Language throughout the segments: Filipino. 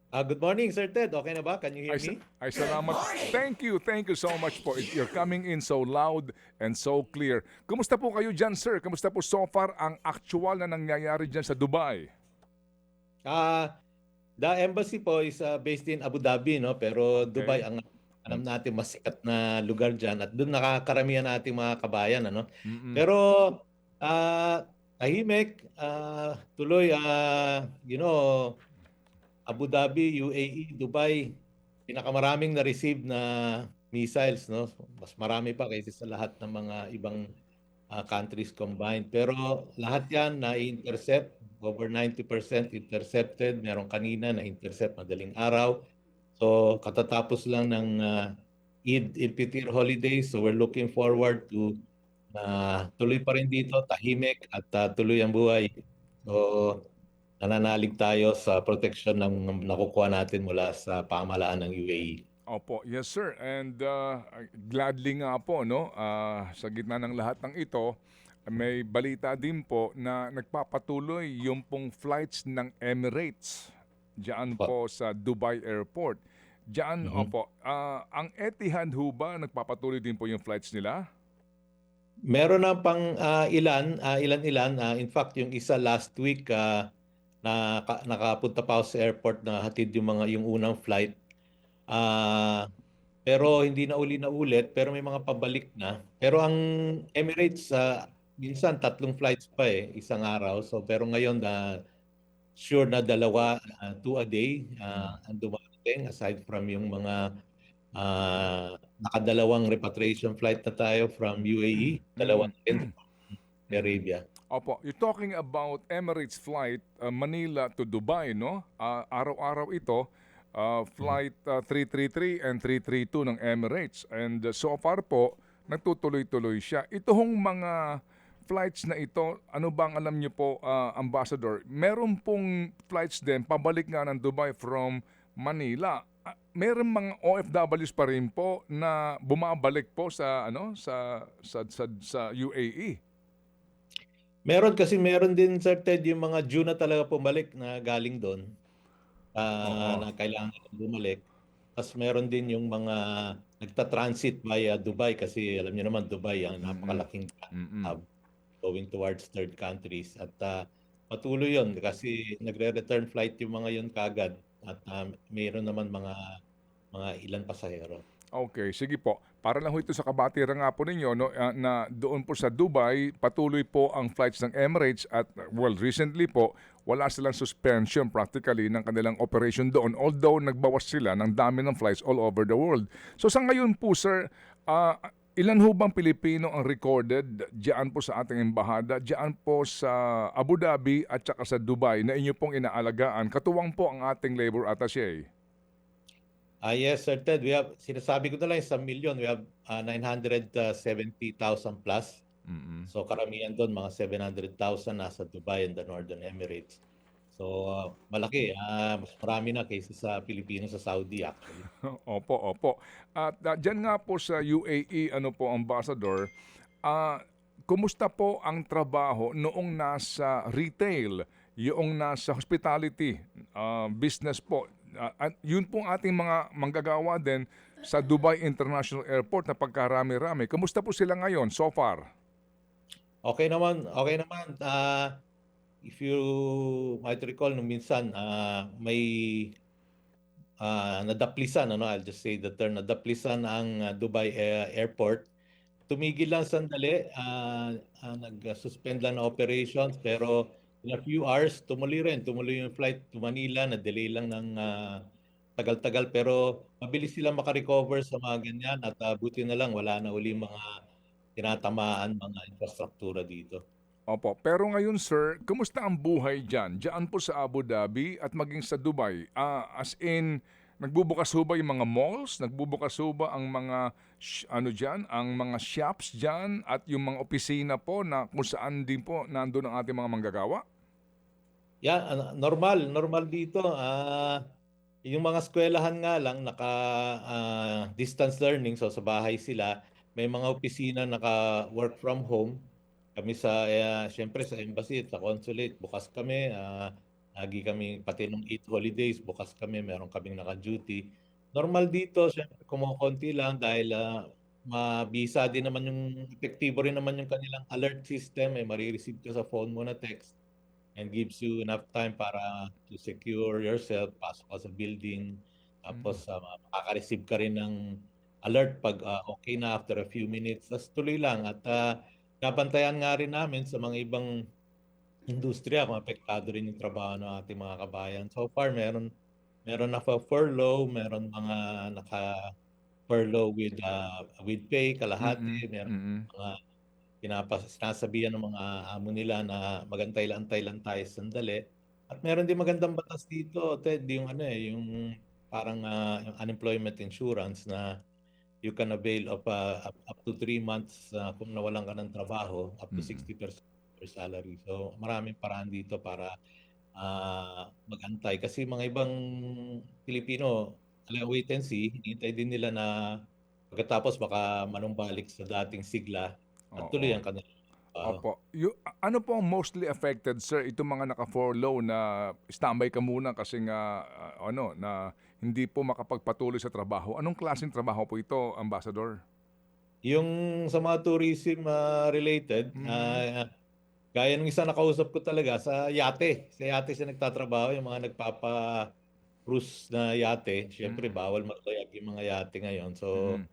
Good morning, Sir Ted. Okay na ba? Can you hear me? Ay salamat. Thank you so much po. You're coming in so loud and so clear. Kumusta po kayo dyan, sir? Kumusta po so far ang actual na nangyayari dyan sa Dubai? Ah, the embassy po is based in Abu Dhabi, no? Pero Dubai Okay. ang alam Mm, natin mas sikat na lugar diyan at doon nakakaramihan nating mga kabayan, ano? mm-mm. Pero tahimik, tuloy Abu Dhabi, UAE, Dubai, pinakamaraming na-receive na missiles, no? Mas marami pa kaysa sa lahat ng mga ibang countries combined. Pero lahat yan na-intercept, over 90% intercepted. Meron kanina na-intercept madaling araw. So katatapos lang ng Eid Fitr holiday. So we're looking forward to tuloy pa rin dito, tahimik at tuloy ang buhay. So nananalig tayo sa protection ng nakukuha natin mula sa pamahalaan ng UAE. Opo, yes sir. And gladly nga po, no, sa gitna ng lahat ng ito, may balita din po na nagpapatuloy yung pong flights ng Emirates diyan Po. po sa Dubai Airport. Diyan, Mhm. opo, ang Etihad ho ba nagpapatuloy din po yung flights nila? Meron na pang ilan-ilan. In fact, yung isa last week nakapunta pa ako sa airport na hatid yung unang flight. Pero hindi na uli na ulit, pero may mga pabalik na. Pero ang Emirates minsan tatlong flights pa isang araw. So pero ngayon sure na dalawa, two a day Mm. ang dumarating aside from yung mga nakadalawang repatriation flight na tayo from UAE, dalawa Mm. na rin from Saudi Mm. Arabia. Opo, you're talking about Emirates flight Manila to Dubai, no? Araw-araw ito, Mhm. flight 333 and 332 ng Emirates. And so far po, nagtutuloy-tuloy siya. Ito hong mga flights na ito, ano bang alam niyo po, Ambassador? Meron pong flights din, pabalik nga ng Dubai from Manila. Meron mga OFWs pa rin po na bumabalik po sa sa UAE. Meron din Sir Ted yung mga June na talaga pumalik na galing doon Oo. na kailangan bumalik. Tapos meron din yung mga nagta-transit via Dubai kasi alam niyo naman Dubai ang Mm. napakalaking Mm. hub going towards third countries at patuloy yon kasi nagre-return flight yung mga yon kagad at mayroon naman mga ilang pasahero. Okay, sige po. Para lang ho ito sa kabatiran nga po ninyo, no, na doon po sa Dubai, patuloy po ang flights ng Emirates at well, recently po, wala silang suspension practically ng kanilang operation doon although nagbawas sila ng dami ng flights all over the world. So sa ngayon po sir, ilan ho bang Pilipino ang recorded diyan po sa ating embahada, diyan po sa Abu Dhabi at saka sa Dubai na inyo pong inaalagaan? Katuwang po ang ating labor attaché. Yes, Sir Ted, sinasabi ko na lang sa milyon, we have 970,000 plus. Mm. So karamihan doon, mga 700,000 nasa Dubai and the Northern Emirates. So malaki, mas marami na kaysa sa Pilipino sa Saudi actually. Opo, opo. At diyan nga po sa UAE, ano po, Ambassador, ah, kumusta po ang trabaho noong nasa retail, yung nasa hospitality, business po? At yun pong ating mga manggagawa din sa Dubai International Airport na pagkarami-rami. Kumusta po sila ngayon so far? Okay naman, okay naman. If you might recall, nung minsan may nadaplisan, I'll just say the term, nadaplisan ang Dubai Airport. Tumigil lang sandali, nag-suspend lang ng operations, pero in a few hours, tumuloy rin. Tumuloy yung flight to Manila, na-delay lang ng tagal-tagal, pero mabilis silang makarecover sa mga ganyan at buti na lang, wala na uli mga tinatamaan, mga infrastruktura dito. Opo, pero ngayon sir, kumusta ang buhay diyan? Diyan po sa Abu Dhabi at maging sa Dubai. As in, nagbubukas ho ba yung mga malls? Nagbubukas ho ba ang mga ano diyan, ang mga shops diyan at yung mga opisina po na kung saan din po nandoon ang ating mga manggagawa? Yeah, normal dito. Yung mga eskwelahan nga lang naka distance learning, so sa bahay sila. May mga opisina naka work from home. Kami sa siyempre sa embassy at sa consulate bukas kami. Lagi kami pati nung Eid holidays bukas kami, meron kaming naka-duty. Normal dito siyempre kumokonti lang dahil, mabisa din naman epektibo rin naman yung kanilang alert system, may mare-receive ka sa phone mo na text and gives you enough time para to secure yourself, pasok ka sa building, Mm. tapos, makaka-receive ka rin ng alert 'pag, okey na after a few minutes, ta's tuloy lang at, binabantayan nga rin namin sa mga ibang industriya kung apektado rin yung trabaho ng ating mga kabayan. So far meron meron naka-furlough, meron mga naka-furlough with pay Mm, kalahati, meron mm. mga sinasabihan ng mga amo nila na mag-antay lang tayo sandali. At meron din magandang batas dito, Ted, yung ano, yung parang, yung unemployment insurance na you can avail of, up to 3 months, kung nawalan ka ng trabaho, up to Mm. 60% of your salary. So, maraming paraan dito para, mag-antay. Kasi mga ibang Pilipino, talagang wait and see, hinihintay din nila na pagkatapos baka manumbalik sa dating sigla at tuloy Oo. ang kanilang trabaho. Opo. Ano po ang mostly affected, sir, itong mga naka-furlough na standby ka muna kasi nga, ano, na hindi po makapagpatuloy sa trabaho. Anong klaseng trabaho po ito, Ambassador? Yung sa mga tourism, related, Mhm. gaya nung isa nakausap ko talaga sa yate siya nagtatrabaho, yung mga nagpapa-cruise na yate. Siyempre Mm. bawal maglayag yung mga yate ngayon. So, Mm.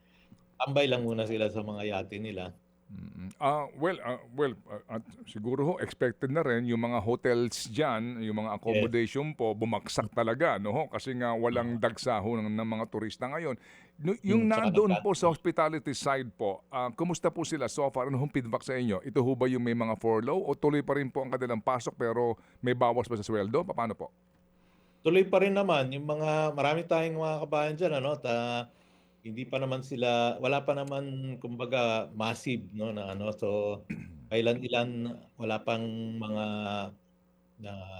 tambay lang muna sila sa mga yate nila. Mm. At siguro ho expected na rin yung mga hotels diyan, yung mga Yes, accommodation po bumagsak talaga, 'no ho, kasi nga walang oo. dagsa ho ng mga turista ngayon. Yung Tsaka nandoon po sa nag-cancel. hospitality side po, kumusta po sila so far? Ano hong feedback sa inyo? Ito ho ba yung may mga furlough o tuloy pa rin po ang kanilang pasok pero may bawas pa sa sweldo? Papaano po? Tuloy pa rin naman yung marami tayong mga kabayan diyan ano, hindi pa naman sila wala pa naman kumbaga massive 'no na ano, so kailan-ilan wala pang mga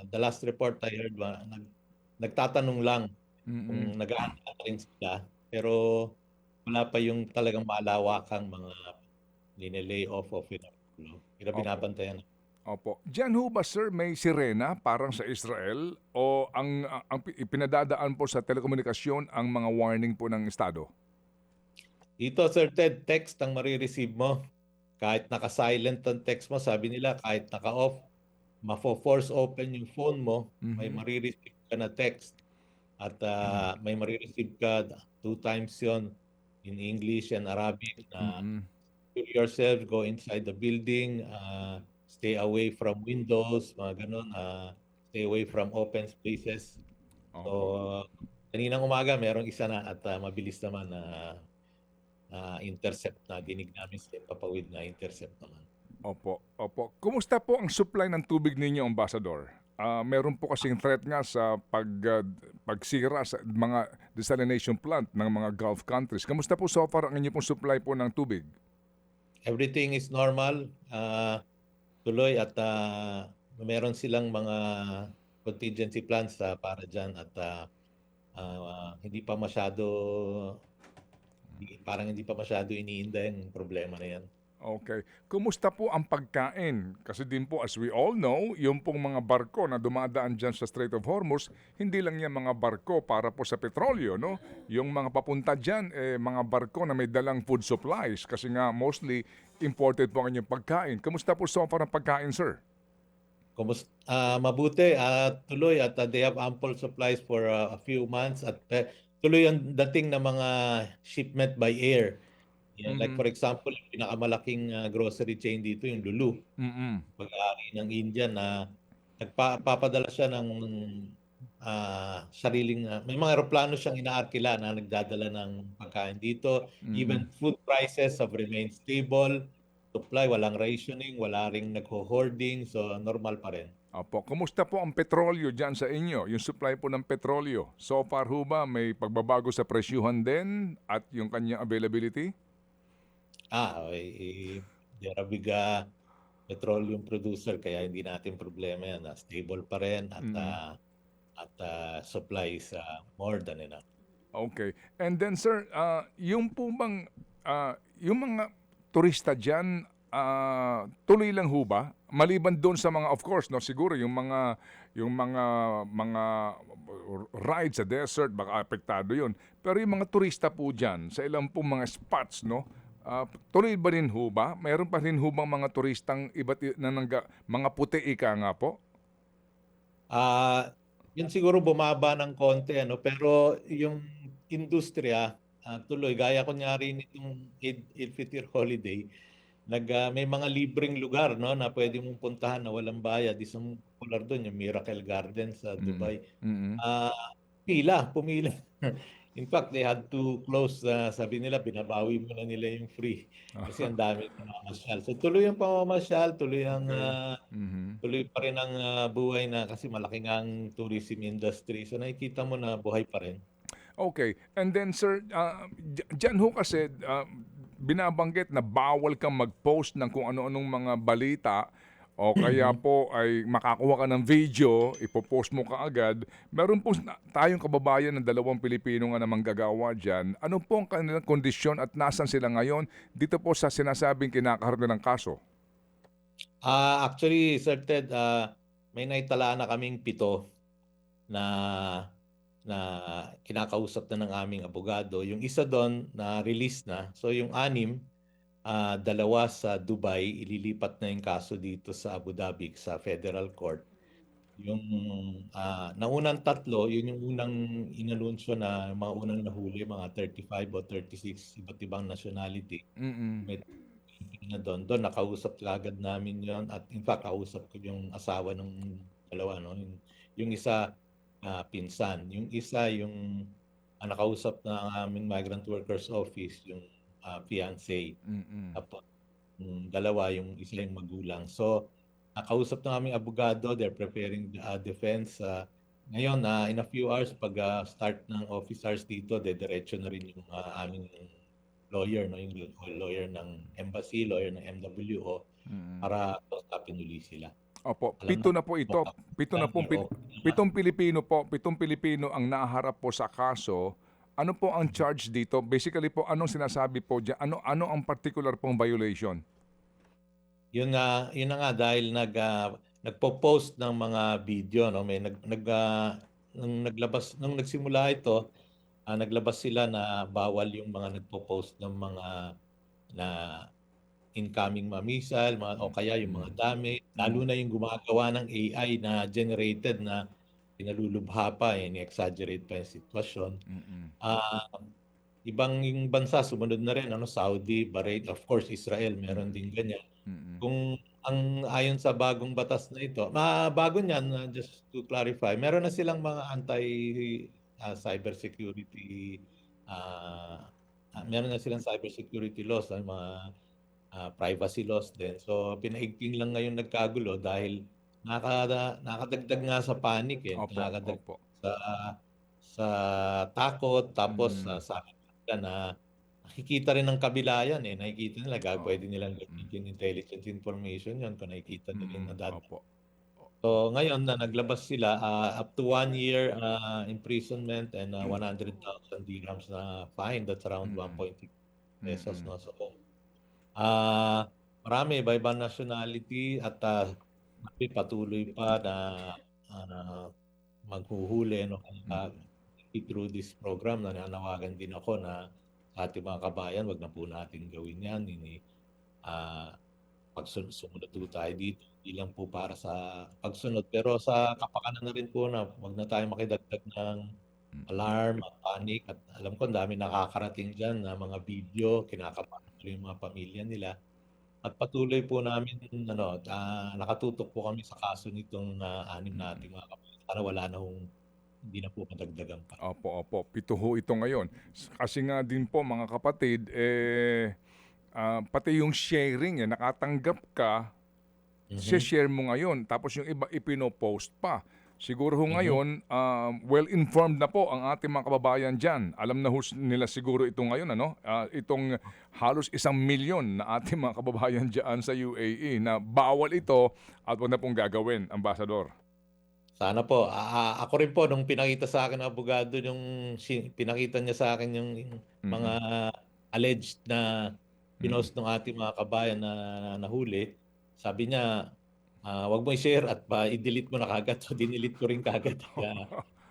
the last report I heard nagtatanong lang Mm. kung nag-aantay pa rin sila, pero wala pa yung talagang malawakang mga lini-lay off o pinapa-furlough, pero Opo. binabantayan. Opo. Diyan ho ba, sir, may sirena parang sa Israel o ang ipinadadaan po sa telekomunikasyon ang mga warning po ng estado? Dito Sir Ted, text ang mare-receive mo. Kahit naka-silent ang text mo, sabi nila kahit naka-off, mafo-force open yung phone mo, may Mhm. mare-receive ka na text at, may mare-receive ka 2 times yon in English and Arabic na Mm. secure yourself, go inside the building, stay away from windows, mga gano'n, stay away from open spaces. So, Opo. kaninang umaga merong isa na at, mabilis naman na intercept na dinig namin sa Himpapawid na intercept naman. Opo, opo. Kumusta po ang supply ng tubig ninyo, Ambassador? Meron po kasing threat nga sa pagsira sa mga desalination plant ng mga Gulf countries. Kamusta po so far ang inyo pong supply po ng tubig? Everything is normal, tuloy at, meron silang mga contingency plans, para diyan at, hindi pa masyado parang hindi pa masyado iniinda yung problema na 'yan. Okay. Kumusta po ang pagkain? Kasi din po as we all know, yung pong mga barko na dumadaan diyan sa Strait of Hormuz, hindi lang yan mga barko para po sa petrolyo, no? Yung mga papunta diyan mga barko na may dalang food supplies kasi nga mostly imported po ang inyong pagkain. Kumusta po so far ang pagkain, sir? Mabuti at tuloy at, they have ample supplies for, a few months at, tuloy ang dating ng mga shipment by air. Yeah, like Mhm. for example, yung pinakamalaking, grocery chain dito yung Lulu, Mm. pag-aari ng India na nagpapadala siya ng, sariling, may mga eroplano siyang inaarkila na nagdadala ng pagkain dito. Mm. Even food prices have remained stable, supply walang rationing, wala ring nagho-hoarding, so normal pa rin. Opo. Kumusta po ang petrolyo diyan sa inyo? Yung supply po ng petrolyo. So far ho ba may pagbabago sa presyuhan din at yung kanyang availability? They're a big, petroleum producer kaya hindi natin problema 'yan, stable pa rin Mm. at, supply is, more than enough. Okay. And then sir, yung po bang, yung mga turista diyan, tuloy lang ho ba? Maliban doon sa mga of course 'no, siguro yung mga yung mga ride sa desert, baka apektado yun. Pero yung mga turista po dyan, sa ilang pong mga spots, no, tuloy ba rin ho ba? Mayroon pa rin ho bang mga turistang mga puti ika nga po? Ah, yun siguro bumaba ng konti ano, pero yung industriya tuloy gaya kunyari nitong Eid Fitr holiday, may mga libreng lugar no na pwede mong puntahan na walang bayad. Isang popular doon yung Miracle Garden sa Mm. Dubai. Mm. Ah, pumila. In fact, they had to close, sabi nila binabawi muna nila yung free kasi ang daming namamasyal. So tuloy ang pamamasyal, Okay. Mhm. tuloy pa rin ang buhay na kasi malaki nga ang tourism industry. So nakikita mo na buhay pa rin. Okay. And then sir, diyan ho kasi binabanggit na bawal kang mag-post ng kung ano-anong mga balita o kaya po ay makakuha ka ng video, ipopost mo kaagad. Meron po tayong kababayan ng 2 Pilipino nga na manggagawa dyan. Ano po ang kanilang kondisyon at nasan sila ngayon dito po sa sinasabing kinakaharap ng kaso? Actually, Sir Ted, may naitala na kaming 7 na na kinakausap na ng aming abogado. Yung isa doon na release na. So yung 6, 2 sa Dubai, ililipat na yung kaso dito sa Abu Dhabi sa Federal Court. Yung naunang 3, yun yung unang inanunsyo na mga unang nahuli, mga 35 o 36 iba't ibang nationality. Mm. May na doon nakausap kaagad namin yon at in fact kausap ko yung asawa ng dalawa no yung isa pinsan yung isa yung nakausap na ang aming migrant workers office yung fiancé Mm. tapos yung dalawa yung isa yung magulang so nakausap ng aming abogado they're preparing the defense ngayon in a few hours pag start ng office hours dito diretso na rin yung aming lawyer, no, yung lawyer ng embassy, lawyer ng MWO, Mm. para kausapin uli sila. Opo, Alam na pito na po ito. Pito na pong okay naman. pitong Pilipino po, 7 Pilipino ang naharap po sa kaso. Ano po ang charge dito? Basically po, anong sinasabi po diyan? Ano ang particular pong violation? Yun na nga dahil nagpo-post ng mga video, no, may nung nagsimula ito, naglabas sila na bawal yung mga nagpo-post ng mga na incoming missile, o kaya yung mga Mm. dami, lalo Mm. na yung gumagawa ng AI na generated na pinalulubha pa, ini-exaggerate pa yung sitwasyon. Mm. Ah, Ibang bansa sumunod na rin, Saudi, Bahrain, of course Israel meron Mm. din ganyan. Mm. Kung ayon sa bagong batas na ito, bago niyan, just to clarify, meron na silang mga cybersecurity, meron na silang cybersecurity laws, mga privacy laws din. So pinaigting lang ngayon nagkagulo dahil nakadagdag nga sa panic Opo, nakakadagdag opo. sa sa takot tapos Mm. sabi nila na nakikita rin ng kabila yan nakikita nila Oo. pwede nilang Mm. gamitin intelligence information yon kung nakikita nila yung Mm. Opo. So ngayon na naglabas sila up to 1 year imprisonment and Mm. 100,000 dirhams na fine, that's around Mm. 1.6 pesos, Mm. no. So marami iba-ibang nationality at patuloy pa na maghuhuli, no, Mm. through this program nananawagan din ako na sa ating mga kabayan, 'wag na po natin gawin 'yan, ah, sumunod po tayo dito, hindi lang po para sa pagsunod pero sa kapakanan na rin po na 'wag na tayong makidagdag ng Mm. alarm at panic at alam ko ang daming nakakarating diyan na mga video, kinakabahan tuloy yung mga pamilya nila. At patuloy po namin nakatutok po kami sa kaso nitong 6 Mm. nating mga kapatid. Sana wala na hindi na po madagdagan pa. Opo, opo. 7 ho ito ngayon. Kasi nga din po mga kapatid, pati yung sharing, nakatanggap ka, Mhm, share mo ngayon, tapos yung iba ipino-post pa. Siguro ho mhm. ngayon, well-informed na po ang ating mga kababayan dyan. Alam na ho nila siguro ito ngayon, itong halos 1 milyon na ating mga kababayan dyan sa UAE na bawal ito at wag na pong gagawin, Ambassador. Sana po, ako rin po nung pinakita sa'kin ng abogado pinakita niya sa'kin yung mga Mm. alleged na Mm. pinost nung ating mga kabayan na nahuli, sabi niya wag mo i-share at i-delete mo na kaagad. So dinelete ko rin kaagad,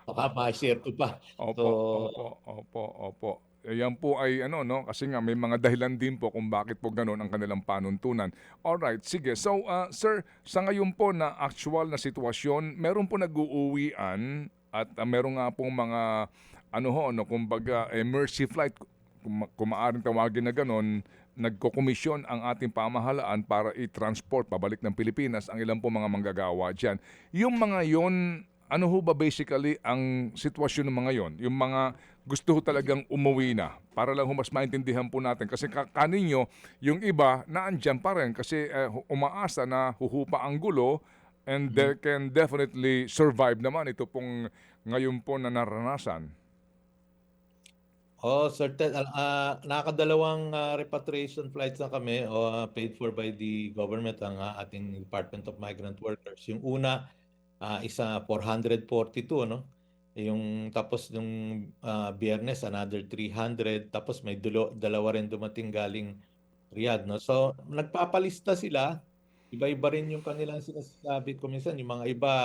baka ma-share ko pa. So Opo, opo, opo, opo. Yan po ay ano 'no, kasi nga may mga dahilan din po kung bakit po gano'n ang kanilang panuntunan. Alright, sige. So, sir, sa ngayon po na actual na sitwasyon, meron po nag-uuwian at, meron nga pong mga ano ho 'no, kumbaga, mercy flight kung maaaring tawagin na gano'n, nagkokomisyon ang ating pamahalaan para i-transport pabalik ng Pilipinas ang ilan po mga manggagawa diyan. Yung mga yon, ano ho ba basically ang sitwasyon ng mga yon? Yung mga gusto ho talagang umuwi na para lang ho mas maintindihan po natin kasi kaninyo yung iba naandyan pa rin kasi umaasa na huhupa ang gulo and they mhm. can definitely survive naman ito pong ngayon po na naranasan. Oo, certain nakakadalawang, repatriation flights na kami o paid for by the government ang, ating Department of Migrant Workers. Yung una, isa 442 ano, yung tapos nung, Biyernes another 300 tapos may dalawa rin dumating galing Riyadh 'no. So nagpapalista sila, iba-iba rin yung kanilang sinasabi ko minsan yung mga iba,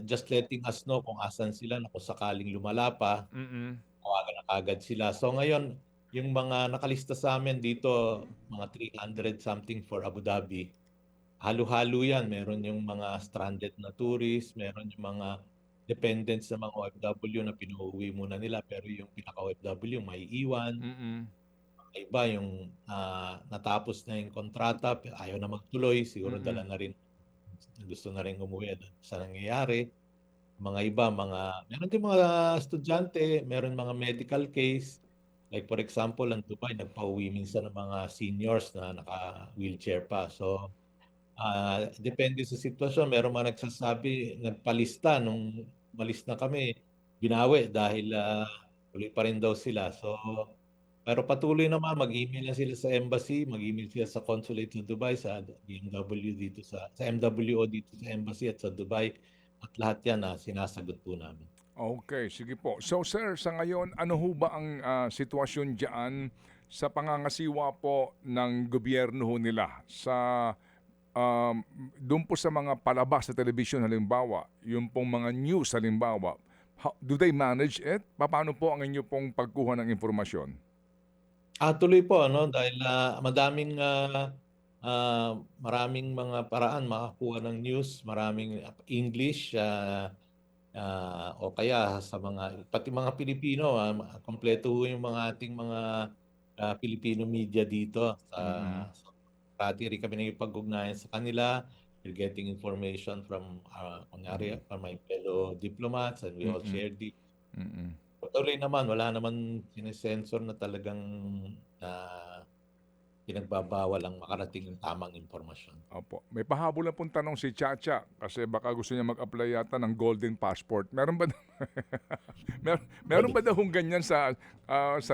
just letting us know kung asan sila na kung sakaling lumala pa. Mm. Tawagan na kaagad sila. So ngayon, yung mga nakalista sa'min dito, mga 300 something for Abu Dhabi, halo-halo yan. Meron yung mga stranded na tourist, meron yung mga dependents sa mga OFW na pinauuwi muna nila pero yung pinaka-OFW maiiwan. Mm. Iba yung, natapos na yung kontrata ayaw na magtuloy, siguro dala Mm. na rin gusto na rin umuwi sa nangyayari. Mga iba, meron din mga estudyante, meron mga medical case. Like for example, ang Dubai nagpauwi minsan ng mga seniors na naka-wheelchair pa. So, depende sa sitwasyon. Meron mga nagsasabi, nagpalista nung umalis na kami, binawi dahil, tuloy pa rin daw sila. So, pero patuloy naman mag-email na sila sa embassy, mag-email sila sa consulate sa Dubai, sa DMW dito sa MWO dito sa embassy at sa Dubai. At lahat 'yan, sinasagot po namin. Okay, sige po. So sir, sa ngayon, ano ho ba ang sitwasyon diyan sa pangangasiwa po ng gobyerno ho nila sa um, doon po sa mga palabas sa telebisyon halimbawa, yung pong mga news halimbawa, do they manage it? Paano po ang inyo pong pagkuha ng impormasyon? Tuloy po ano dahil, maraming mga paraan makakuha ng news, maraming English, o kaya sa mga pati mga Pilipino, kumpleto ho yung mga ating mga, Filipino media dito Mm. so parati rin kami nakikipag-ugnayan sa kanila. We're getting information from, kunyari Mm. from my fellow diplomats and we all Mm. share the Mm. patuloy naman wala naman sine-censor na talagang, ah, pinagbabawal ang makarating yung tamang impormasyon. Opo. May pahabol na pong tanong si Chacha kasi baka gusto niya mag-apply yata ng golden passport. Meron ba meron ba daw hong ganyan sa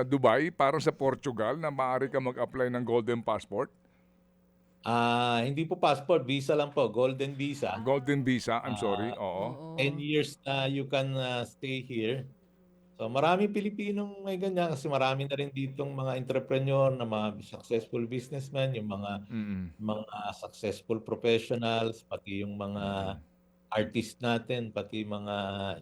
Dubai, parang sa Portugal na maaari ka mag-apply ng golden passport? Hindi po passport, visa lang po, golden visa. Golden visa, I'm sorry, Ah, oo. 10 Oo. years na you can, stay here. So maraming Pilipinong may ganyan kasi marami na rin ditong mga entrepreneur na mga successful businessmen, yung Mm. mga successful professionals, pati yung mga Mm. artist natin, pati mga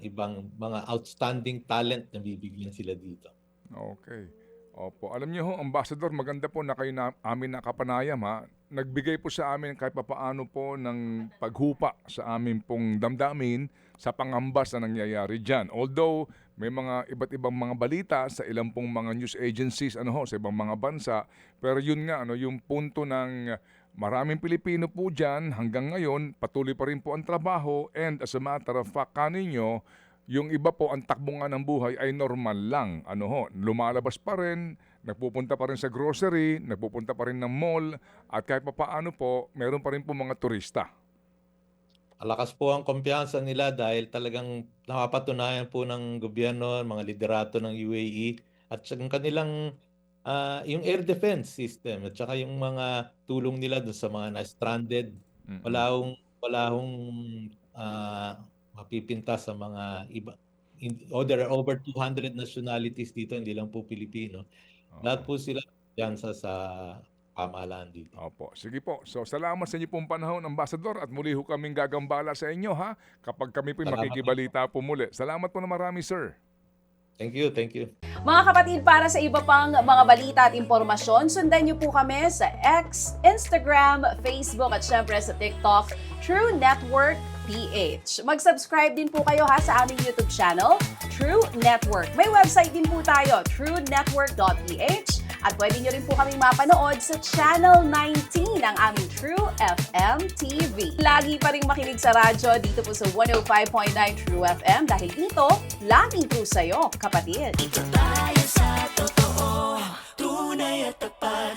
ibang mga outstanding talent na bibigyan sila dito. Okay. Opo. Alam niyo ho, Ambassador, maganda po na kayo na amin nakapanayam ha. Nagbigay po sa amin kahit papaano po ng paghupa sa amin pong damdamin sa pangambas na nangyayari dyan. Although may mga iba't ibang mga balita sa ilang pong mga news agencies ano ho, sa ibang mga bansa, pero yun nga ano, yung punto ng maraming Pilipino po dyan hanggang ngayon patuloy pa rin po ang trabaho and as a matter of fact kaninyo yung iba po ang takbo nga ng buhay ay normal lang. Ano ho, lumalabas pa rin, nagpupunta pa rin sa grocery, nagpupunta pa rin ng mall, at kahit papaano po, meron pa rin po mga turista. Malakas po ang kumpiyansa nila dahil talagang napapatunayan po ng gobyerno, mga liderato ng UAE at yung kanilang, yung air defense system at saka yung mga tulong nila dun sa mga na-stranded. Mm. Wala hong, mapipinta sa mga iba there are over 200 nationalities dito, hindi lang po Pilipino. Lahat Oo. po sila kumpiyansa sa pamahalaan dito. Opo, sige po. So salamat sa inyo pong panahon, Ambassador, at muli ho kaming gagambala sa inyo ha, kapag kami po Salamat. makikibalita po muli. Salamat po na marami, sir. Thank you, thank you. Mga kapatid, para sa iba pang mga balita at impormasyon, sundan niyo po kami sa X, Instagram, Facebook at syempre sa TikTok, True Network PH. Mag-subscribe din po kayo ha sa aming YouTube channel, True Network. May website din po tayo, truenetwork.ph, at pwede nyo rin po kaming mapanood sa Channel 19 ng aming True FM TV. Lagi pa rin makinig sa radyo dito po sa 105.9 True FM dahil dito, laging true sa'yo, kapatid. Dito tayo sa totoo, tunay at tapat.